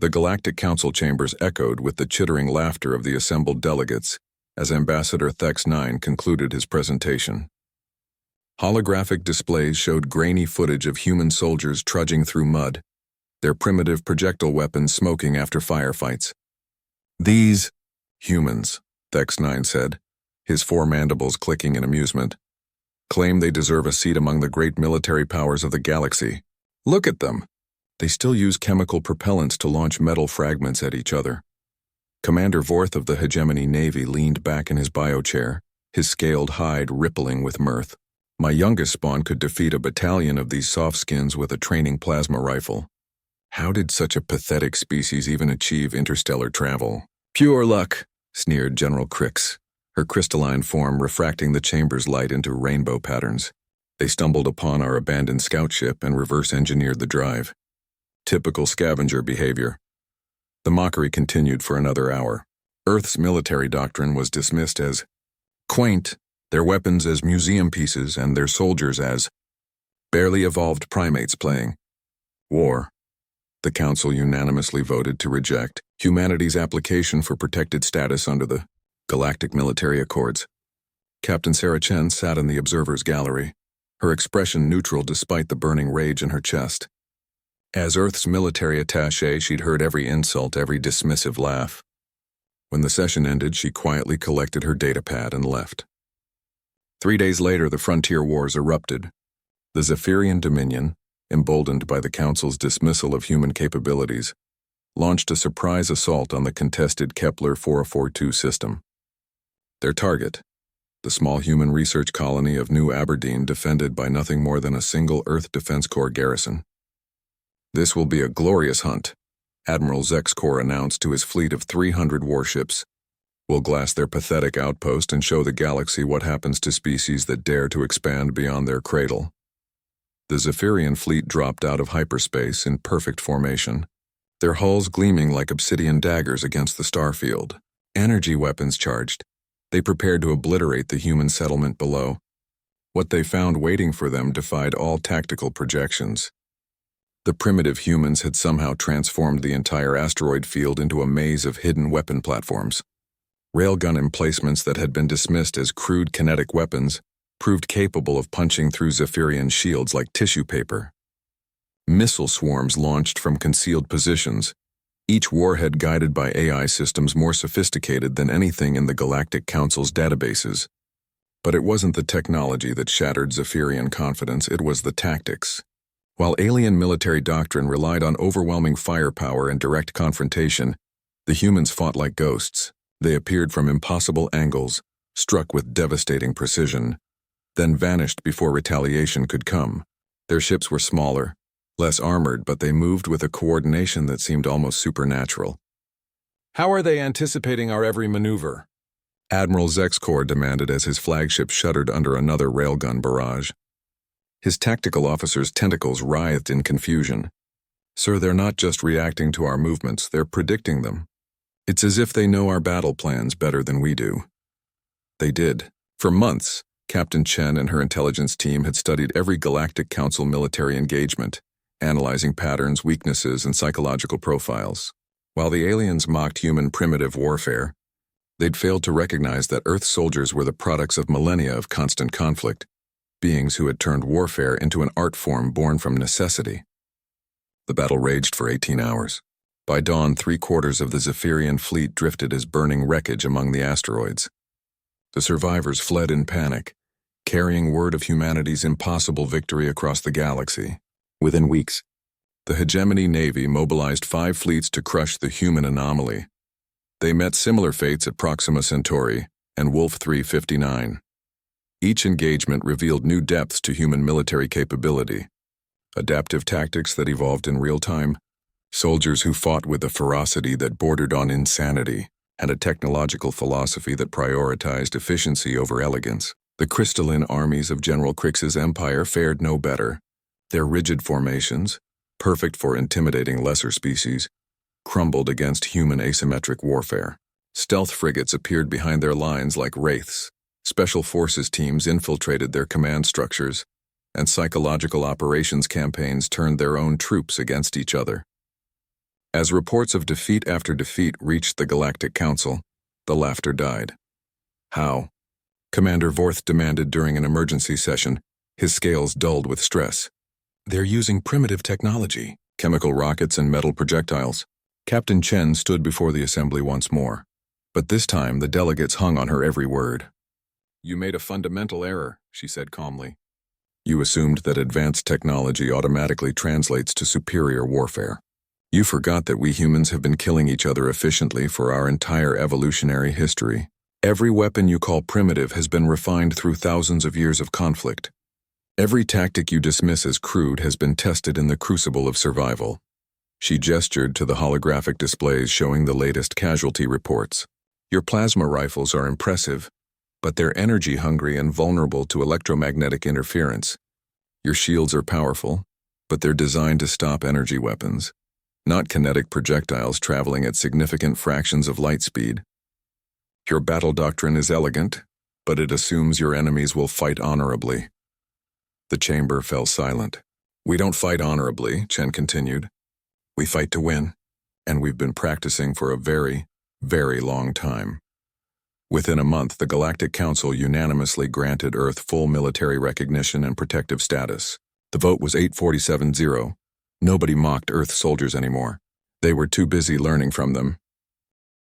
The Galactic Council chambers echoed with the chittering laughter of the assembled delegates as Ambassador Thex-9 concluded his presentation. Holographic displays showed grainy footage of human soldiers trudging through mud, their primitive projectile weapons smoking after firefights. "These humans," Thex-9 said, his four mandibles clicking in amusement, "claim they deserve a seat among the great military powers of the galaxy. Look at them. They still use chemical propellants to launch metal fragments at each other." Commander Vorth of the Hegemony Navy leaned back in his biochair, his scaled hide rippling with mirth. "My youngest spawn could defeat a battalion of these softskins with a training plasma rifle. How did such a pathetic species even achieve interstellar travel?" "Pure luck," sneered General Crix, her crystalline form refracting the chamber's light into rainbow patterns. "They stumbled upon our abandoned scout ship and reverse-engineered the drive. Typical scavenger behavior." The mockery continued for another hour. Earth's military doctrine was dismissed as quaint, their weapons as museum pieces, and their soldiers as barely evolved primates playing war. The Council unanimously voted to reject humanity's application for protected status under the Galactic Military Accords. Captain Sarah Chen sat in the observer's gallery, her expression neutral despite the burning rage in her chest. As Earth's military attaché, she'd heard every insult, every dismissive laugh. When the session ended, she quietly collected her datapad and left. 3 days later, the frontier wars erupted. The Zephyrian Dominion, emboldened by the Council's dismissal of human capabilities, launched a surprise assault on the contested Kepler 442 system. Their target, the small human research colony of New Aberdeen, defended by nothing more than a single Earth Defense Corps garrison. "This will be a glorious hunt," Admiral Zexkor announced to his fleet of 300 warships. "We'll glass their pathetic outpost and show the galaxy what happens to species that dare to expand beyond their cradle." The Zephyrian fleet dropped out of hyperspace in perfect formation, their hulls gleaming like obsidian daggers against the starfield. Energy weapons charged, they prepared to obliterate the human settlement below. What they found waiting for them defied all tactical projections. The primitive humans had somehow transformed the entire asteroid field into a maze of hidden weapon platforms. Railgun emplacements that had been dismissed as crude kinetic weapons proved capable of punching through Zephyrian shields like tissue paper. Missile swarms launched from concealed positions, each warhead guided by AI systems more sophisticated than anything in the Galactic Council's databases. But it wasn't the technology that shattered Zephyrian confidence, it was the tactics. While alien military doctrine relied on overwhelming firepower and direct confrontation, the humans fought like ghosts. They appeared from impossible angles, struck with devastating precision, then vanished before retaliation could come. Their ships were smaller, less armored, but they moved with a coordination that seemed almost supernatural. "How are they anticipating our every maneuver?" Admiral Zexkor demanded as his flagship shuddered under another railgun barrage. His tactical officer's tentacles writhed in confusion. "Sir, they're not just reacting to our movements, they're predicting them. It's as if they know our battle plans better than we do." They did. For months, Captain Chen and her intelligence team had studied every Galactic Council military engagement, analyzing patterns, weaknesses, and psychological profiles. While the aliens mocked human primitive warfare, they'd failed to recognize that Earth soldiers were the products of millennia of constant conflict, beings who had turned warfare into an art form born from necessity. The battle raged for 18 hours. By dawn, 3/4 of the Zephyrian fleet drifted as burning wreckage among the asteroids. The survivors fled in panic, carrying word of humanity's impossible victory across the galaxy. Within weeks, the Hegemony Navy mobilized 5 fleets to crush the human anomaly. They met similar fates at Proxima Centauri and Wolf 359. Each engagement revealed new depths to human military capability, adaptive tactics that evolved in real time, soldiers who fought with a ferocity that bordered on insanity, and a technological philosophy that prioritized efficiency over elegance. The crystalline armies of General Crix's empire fared no better. Their rigid formations, perfect for intimidating lesser species, crumbled against human asymmetric warfare. Stealth frigates appeared behind their lines like wraiths. Special forces teams infiltrated their command structures, and psychological operations campaigns turned their own troops against each other. As reports of defeat after defeat reached the Galactic Council, the laughter died. How? Commander Vorth demanded during an emergency session, his scales dulled with stress. They're using primitive technology, chemical rockets and metal projectiles. Captain Chen stood before the assembly once more, but this time the delegates hung on her every word. You made a fundamental error, she said calmly. You assumed that advanced technology automatically translates to superior warfare. You forgot that we humans have been killing each other efficiently for our entire evolutionary history. Every weapon you call primitive has been refined through thousands of years of conflict. Every tactic you dismiss as crude has been tested in the crucible of survival. She gestured to the holographic displays showing the latest casualty reports. Your plasma rifles are impressive, but they're energy-hungry and vulnerable to electromagnetic interference. Your shields are powerful, but they're designed to stop energy weapons, not kinetic projectiles traveling at significant fractions of light speed. Your battle doctrine is elegant, but it assumes your enemies will fight honorably. The chamber fell silent. We don't fight honorably, Chen continued. We fight to win, and we've been practicing for a very, very long time. Within a month, the Galactic Council unanimously granted Earth full military recognition and protective status. The vote was 847-0. Nobody mocked Earth soldiers anymore. They were too busy learning from them.